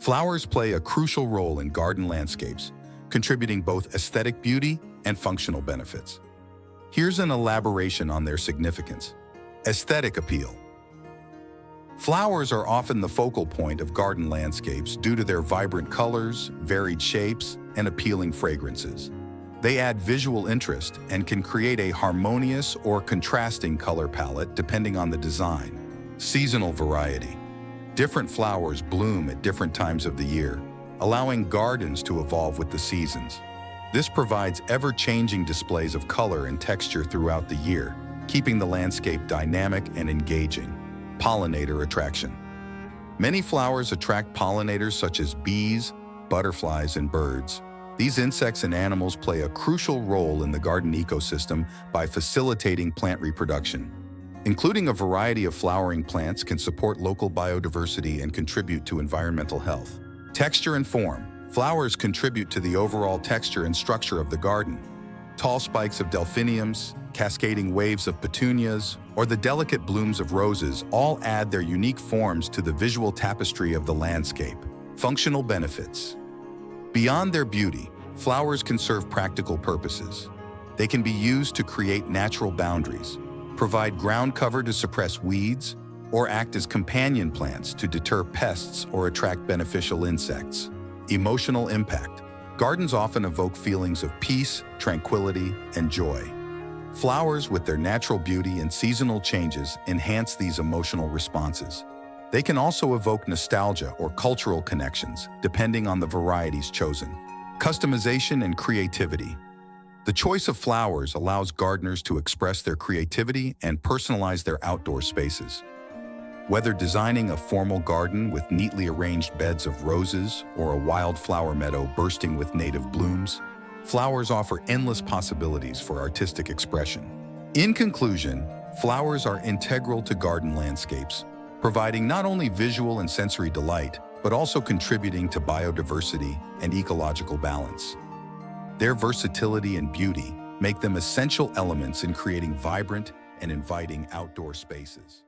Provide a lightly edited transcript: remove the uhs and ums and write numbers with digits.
Flowers play a crucial role in garden landscapes, contributing both aesthetic beauty and functional benefits. Here's an elaboration on their significance. Aesthetic appeal. Flowers are often the focal point of garden landscapes due to their vibrant colors, varied shapes, and appealing fragrances. They add visual interest and can create a harmonious or contrasting color palette depending on the design. Seasonal variety. Different flowers bloom at different times of the year, allowing gardens to evolve with the seasons. This provides ever-changing displays of color and texture throughout the year, keeping the landscape dynamic and engaging. Pollinator attraction. Many flowers attract pollinators such as bees, butterflies, and birds. These insects and animals play a crucial role in the garden ecosystem by facilitating plant reproduction. Including a variety of flowering plants can support local biodiversity and contribute to environmental health. Texture and form. Flowers contribute to the overall texture and structure of the garden. Tall spikes of delphiniums, cascading waves of petunias, or the delicate blooms of roses all add their unique forms to the visual tapestry of the landscape. Functional benefits. Beyond their beauty, flowers can serve practical purposes. They can be used to create natural boundaries, provide ground cover to suppress weeds, or act as companion plants to deter pests or attract beneficial insects. Emotional impact. Gardens often evoke feelings of peace, tranquility, and joy. Flowers, with their natural beauty and seasonal changes, enhance these emotional responses. They can also evoke nostalgia or cultural connections, depending on the varieties chosen. Customization and creativity. The choice of flowers allows gardeners to express their creativity and personalize their outdoor spaces. Whether designing a formal garden with neatly arranged beds of roses or a wildflower meadow bursting with native blooms, flowers offer endless possibilities for artistic expression. In conclusion, flowers are integral to garden landscapes, providing not only visual and sensory delight, but also contributing to biodiversity and ecological balance. Their versatility and beauty make them essential elements in creating vibrant and inviting outdoor spaces.